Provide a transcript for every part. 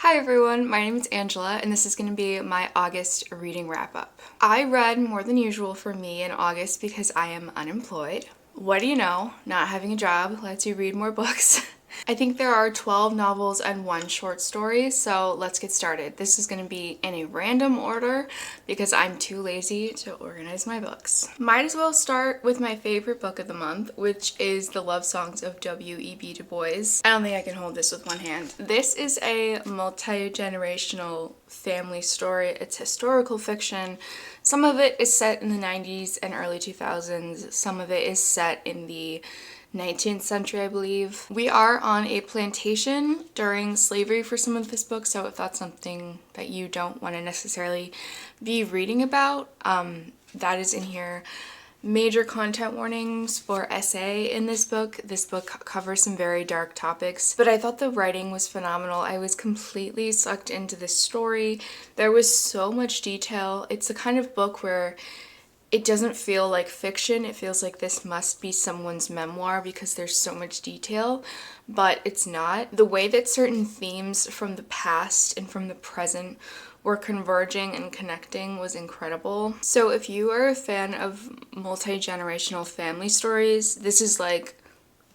Hi everyone, my name is Angela and this is going to be my August reading wrap up. I read more than usual for me in August because I am unemployed. What do you know? Not having a job lets you read more books. I think there are 12 novels and one short story, so let's get started. This is going to be in a random order because I'm too lazy to organize my books. Might as well start with my favorite book of the month, which is The Love Songs of W.E.B. Du Bois. I don't think I can hold this with one hand. This is a multi-generational family story. It's historical fiction. Some of it is set in the 90s and early 2000s. Some of it is set in the 19th century, I believe. We are on a plantation during slavery for some of this book, so if that's something that you don't want to necessarily be reading about, that is in here. Major content warnings for SA in this book. This book covers some very dark topics, but I thought the writing was phenomenal. I was completely sucked into this story. There was so much detail. It's the kind of book where it doesn't feel like fiction. It feels like this must be someone's memoir because there's so much detail, but it's not. The way that certain themes from the past and from the present were converging and connecting was incredible. So if you are a fan of multi-generational family stories, this is like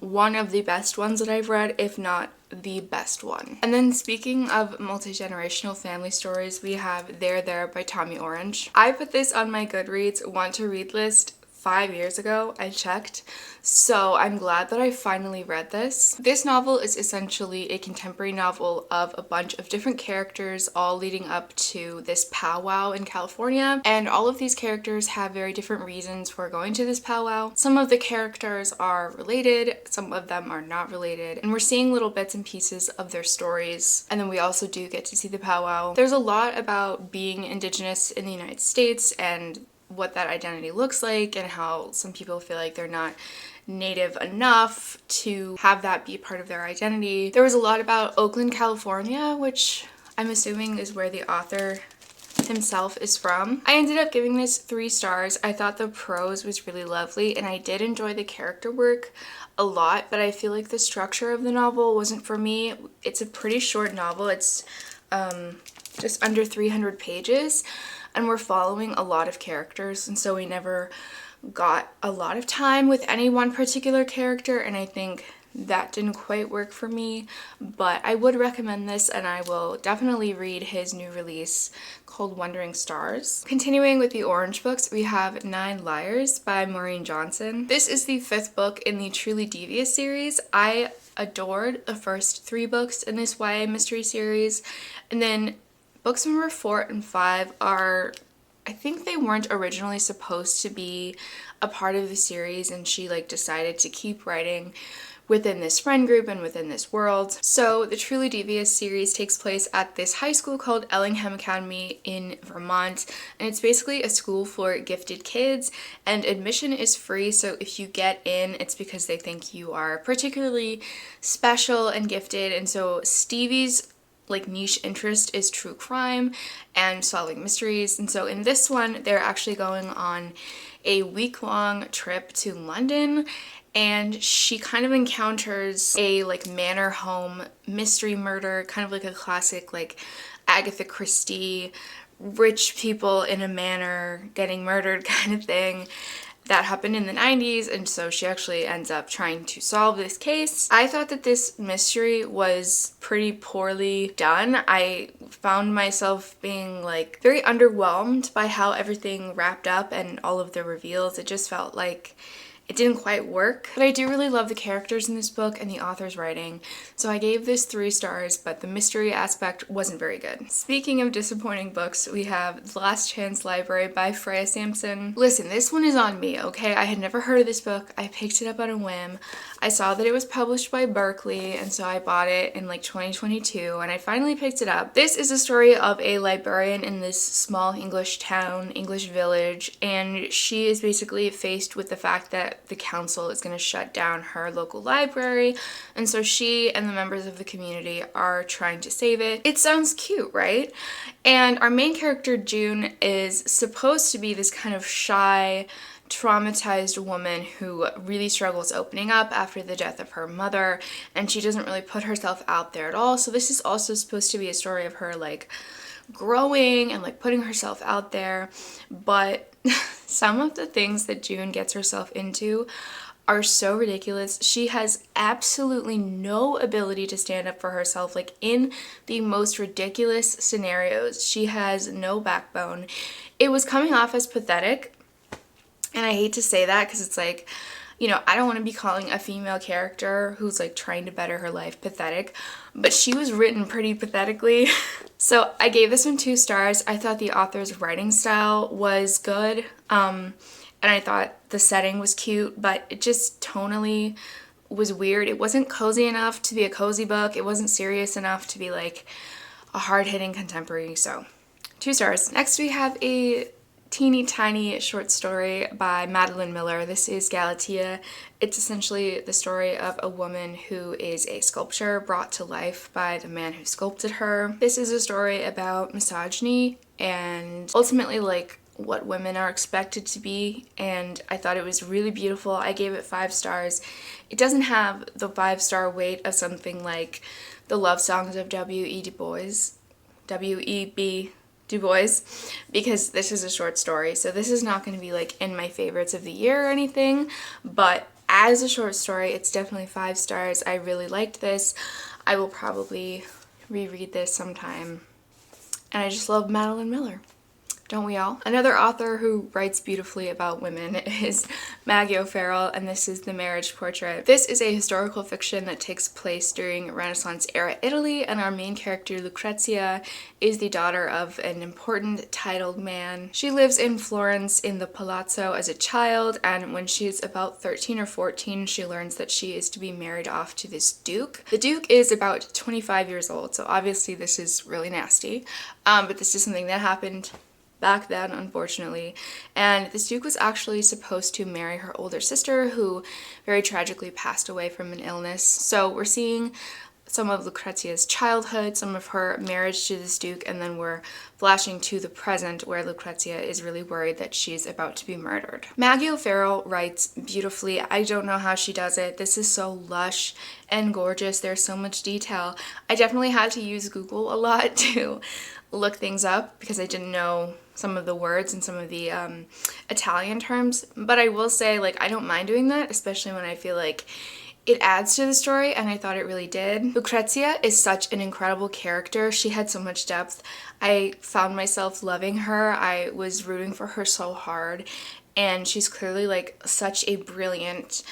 one of the best ones that I've read, if not the best one. And then speaking of multi-generational family stories, we have There by Tommy Orange. I put this on my Goodreads want to read list 5 years ago, I checked, so I'm glad that I finally read this. This novel is essentially a contemporary novel of a bunch of different characters all leading up to this powwow in California, and all of these characters have very different reasons for going to this powwow. Some of the characters are related, some of them are not related, and we're seeing little bits and pieces of their stories, and then we also do get to see the powwow. There's a lot about being Indigenous in the United States and what that identity looks like, and how some people feel like they're not Native enough to have that be part of their identity. There was a lot about Oakland, California, which I'm assuming is where the author himself is from. I ended up giving this 3 stars. I thought the prose was really lovely and I did enjoy the character work a lot, but I feel like the structure of the novel wasn't for me. It's a pretty short novel. It's just under 300 pages. And we're following a lot of characters, and so we never got a lot of time with any one particular character, and I think that didn't quite work for me, but I would recommend this, and I will definitely read his new release called Wandering Stars. Continuing with the Orange books, we have 9 Liars by Maureen Johnson. This is the 5th book in the Truly Devious series. I adored the first 3 books in this YA mystery series, and then books number 4 and 5 are, I think they weren't originally supposed to be a part of the series, and she decided to keep writing within this friend group and within this world. So the Truly Devious series takes place at this high school called Ellingham Academy in Vermont, and it's basically a school for gifted kids, and admission is free, so if you get in, it's because they think you are particularly special and gifted. And so Stevie's niche interest is true crime and solving mysteries, and so in this one they're actually going on a week-long trip to London, and she kind of encounters a manor home mystery murder, kind of like a classic Agatha Christie rich people in a manor getting murdered kind of thing that happened in the 90s, and so she actually ends up trying to solve this case. I thought that this mystery was pretty poorly done. I found myself being very underwhelmed by how everything wrapped up and all of the reveals. It just felt like it didn't quite work. But I do really love the characters in this book and the author's writing, so I gave this 3 stars, but the mystery aspect wasn't very good. Speaking of disappointing books, we have The Last Chance Library by Freya Sampson. Listen, this one is on me, okay? I had never heard of this book. I picked it up on a whim. I saw that it was published by Berkley, and so I bought it in 2022, and I finally picked it up. This is a story of a librarian in this small English town, English village, and she is basically faced with the fact that the council is going to shut down her local library, and so she and the members of the community are trying to save it. It sounds cute, right? And our main character, June, is supposed to be this kind of shy, traumatized woman who really struggles opening up after the death of her mother, and she doesn't really put herself out there at all. So this is also supposed to be a story of her like growing and like putting herself out there, but some of the things that June gets herself into are so ridiculous. She has absolutely no ability to stand up for herself. Like in the most ridiculous scenarios, she has no backbone. It was coming off as pathetic, and I hate to say that because it's like, you know, I don't want to be calling a female character who's like trying to better her life pathetic, but she was written pretty pathetically. So I gave this one 2 stars. I thought the author's writing style was good. And I thought the setting was cute, but it just tonally was weird. It wasn't cozy enough to be a cozy book. It wasn't serious enough to be like a hard-hitting contemporary. So 2 stars. Next we have a teeny tiny short story by Madeline Miller. This is Galatea. It's essentially the story of a woman who is a sculpture brought to life by the man who sculpted her. This is a story about misogyny and ultimately like what women are expected to be, and I thought it was really beautiful. I gave it 5 stars. It doesn't have the 5-star weight of something like the love songs of W.E.B. Du Bois, because this is a short story, so this is not going to be like in my favorites of the year or anything, but as a short story, it's definitely 5 stars. I really liked this. I will probably reread this sometime, and I just love Madeline Miller. Don't we all? Another author who writes beautifully about women is Maggie O'Farrell, and this is The Marriage Portrait. This is a historical fiction that takes place during Renaissance era Italy, and our main character Lucrezia is the daughter of an important titled man. She lives in Florence in the Palazzo as a child, and when she's about 13 or 14, she learns that she is to be married off to this duke. The duke is about 25 years old, so obviously this is really nasty, but this is something that happened back then, unfortunately. And this duke was actually supposed to marry her older sister, who very tragically passed away from an illness. So we're seeing some of Lucrezia's childhood, some of her marriage to this duke, and then we're flashing to the present where Lucrezia is really worried that she's about to be murdered. Maggie O'Farrell writes beautifully. I don't know how she does it. This is so lush and gorgeous. There's so much detail. I definitely had to use Google a lot to look things up because I didn't know some of the words and some of the Italian terms, but I will say, like, I don't mind doing that, especially when I feel like it adds to the story, and I thought it really did. Lucrezia is such an incredible character. She had so much depth. I found myself loving her. I was rooting for her so hard, and she's clearly like such a brilliant,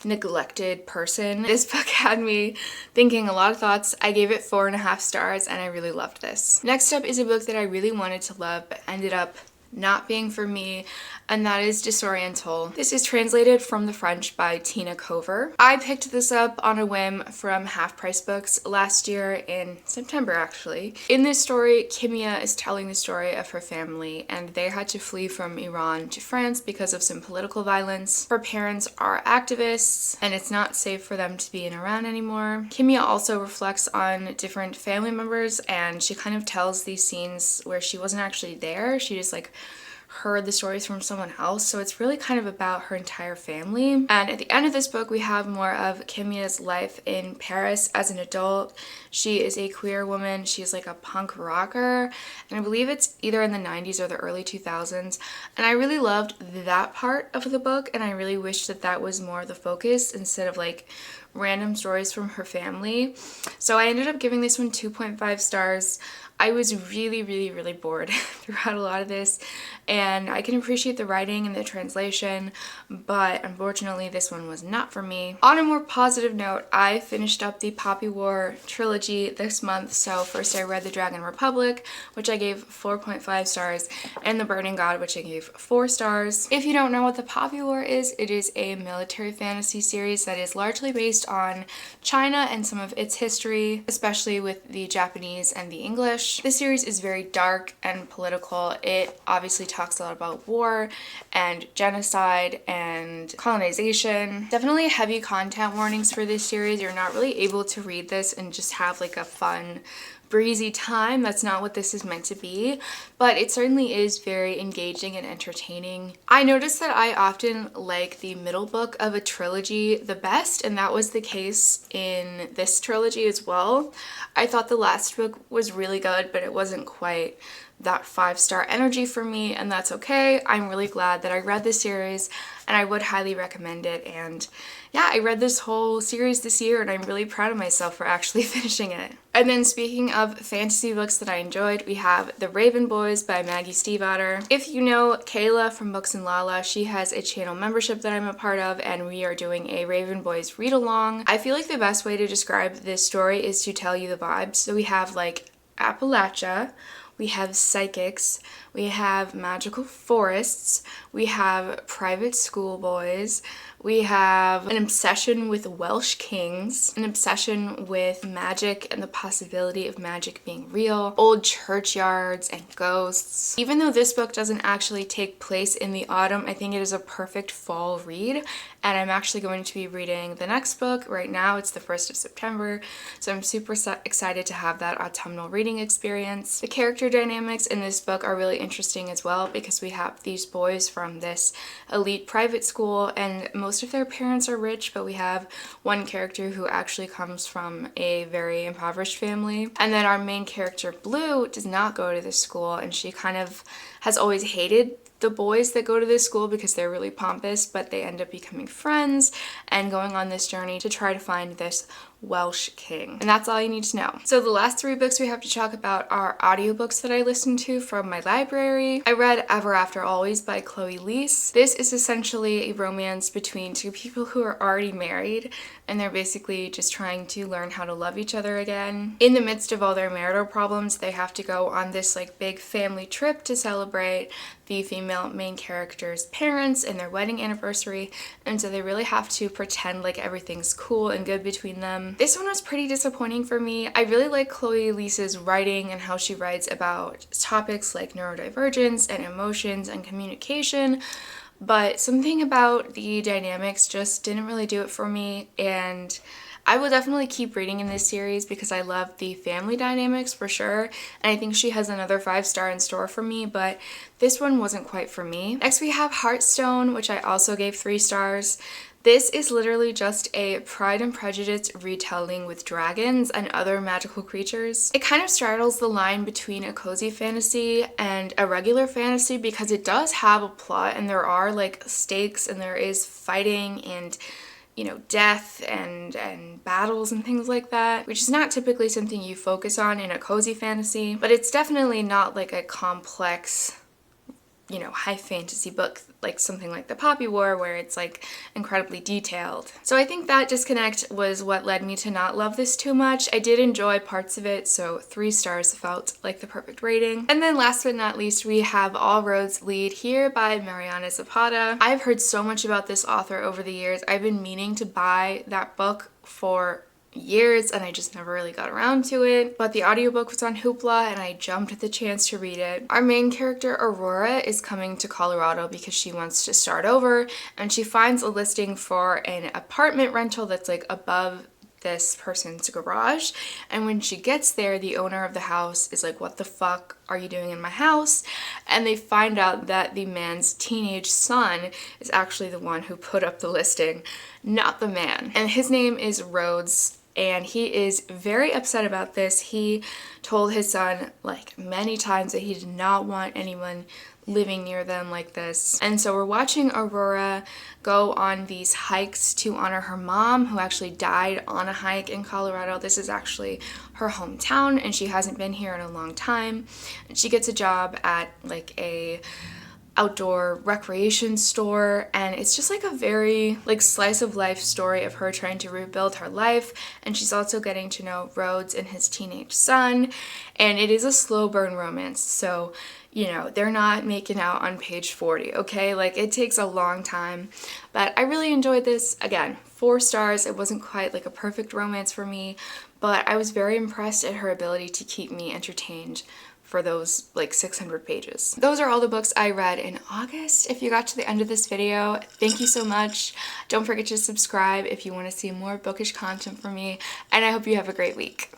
neglected person. This book had me thinking a lot of thoughts. I gave it 4.5 stars, and I really loved this. Next up is a book that I really wanted to love but ended up not being for me, and that is Disoriental. This is translated from the French by Tina Cover. I picked this up on a whim from Half Price Books last year in September, actually. In this story, Kimia is telling the story of her family, and they had to flee from Iran to France because of some political violence. Her parents are activists, and it's not safe for them to be in Iran anymore. Kimia also reflects on different family members, and she kind of tells these scenes where she wasn't actually there. She just like heard the stories from someone else, so it's really kind of about her entire family. And at the end of this book, we have more of Kimia's life in Paris as an adult. She is a queer woman. She's like a punk rocker, and I believe it's either in the 90s or the early 2000s, and I really loved that part of the book, and I really wish that that was more the focus instead of like random stories from her family. So I ended up giving this one 2.5 stars. I was really bored throughout a lot of this, and I can appreciate the writing and the translation, but unfortunately this one was not for me. On a more positive note, I finished up the Poppy War trilogy this month. So first I read The Dragon Republic, which I gave 4.5 stars, and The Burning God, which I gave 4 stars. If you don't know what the Poppy War is, it is a military fantasy series that is largely based on China and some of its history, especially with the Japanese and the English. This series is very dark and political. It obviously talks a lot about war and genocide and colonization. Definitely heavy content warnings for this series. You're not really able to read this and just have like a fun breezy time. That's not what this is meant to be, but it certainly is very engaging and entertaining. I noticed that I often like the middle book of a trilogy the best, and that was the case in this trilogy as well. I thought the last book was really good, but it wasn't quite that 5-star energy for me, and that's okay. I'm really glad that I read this series, and I would highly recommend it. And yeah, I read this whole series this year, and I'm really proud of myself for actually finishing it. And then speaking of fantasy books that I enjoyed, we have The Raven Boys by Maggie Stiefvater. If you know Kayla from Books and Lala, she has a channel membership that I'm a part of, and we are doing a Raven Boys read along. I feel like the best way to describe this story is to tell you the vibes. So we have like Appalachia, we have psychics, we have magical forests, we have private schoolboys, we have an obsession with Welsh kings, an obsession with magic and the possibility of magic being real, old churchyards and ghosts. Even though this book doesn't actually take place in the autumn, I think it is a perfect fall read, and I'm actually going to be reading the next book right now. It's the 1st of September, so I'm super excited to have that autumnal reading experience. The character dynamics in this book are really interesting as well, because we have these boys from this elite private school, and most of their parents are rich, but we have one character who actually comes from a very impoverished family. And then our main character, Blue, does not go to this school, and she kind of has always hated the boys that go to this school because they're really pompous, but they end up becoming friends and going on this journey to try to find this Welsh king. And that's all you need to know. So the last 3 books we have to talk about are audiobooks that I listened to from my library. I read Ever After Always by Chloe Leese. This is essentially a romance between 2 people who are already married, and they're basically just trying to learn how to love each other again. In the midst of all their marital problems, they have to go on this like big family trip to celebrate the female main character's parents and their wedding anniversary, and so they really have to pretend like everything's cool and good between them. This one was pretty disappointing for me. I really like Chloe Leese's writing and how she writes about topics like neurodivergence and emotions and communication, but something about the dynamics just didn't really do it for me, and I will definitely keep reading in this series because I love the family dynamics for sure, and I think she has another 5-star in store for me, but this one wasn't quite for me. Next we have Heartstone, which I also gave 3 stars. This is literally just a Pride and Prejudice retelling with dragons and other magical creatures. It kind of straddles the line between a cozy fantasy and a regular fantasy because it does have a plot and there are like stakes and there is fighting and, you know, death and battles and things like that, which is not typically something you focus on in a cozy fantasy, but it's definitely not like a complex, you know, high fantasy book like something like The Poppy War where it's like incredibly detailed. So I think that disconnect was what led me to not love this too much. I did enjoy parts of it, so 3 stars felt like the perfect rating. And then last but not least, we have All Roads Lead Here by Mariana Zapata. I've heard so much about this author over the years. I've been meaning to buy that book for years and I just never really got around to it, but the audiobook was on Hoopla and I jumped at the chance to read it. Our main character Aurora is coming to Colorado because she wants to start over, and she finds a listing for an apartment rental that's like above this person's garage, and when she gets there, the owner of the house is like, "What the fuck are you doing in my house?" And they find out that the man's teenage son is actually the one who put up the listing, not the man. And his name is Rhodes, and he is very upset about this. He told his son like many times that he did not want anyone living near them like this. And so we're watching Aurora go on these hikes to honor her mom, who actually died on a hike in Colorado. This is actually her hometown and she hasn't been here in a long time. And she gets a job at like a outdoor recreation store, and it's just like a very like slice of life story of her trying to rebuild her life, and she's also getting to know Rhodes and his teenage son, and it is a slow burn romance, so you know, they're not making out on page 40, okay? Like, it takes a long time, but I really enjoyed this. Again, 4 stars. It wasn't quite like a perfect romance for me, but I was very impressed at her ability to keep me entertained for those like 600 pages. Those are all the books I read in August. If you got to the end of this video, thank you so much. Don't forget to subscribe if you want to see more bookish content from me, and I hope you have a great week.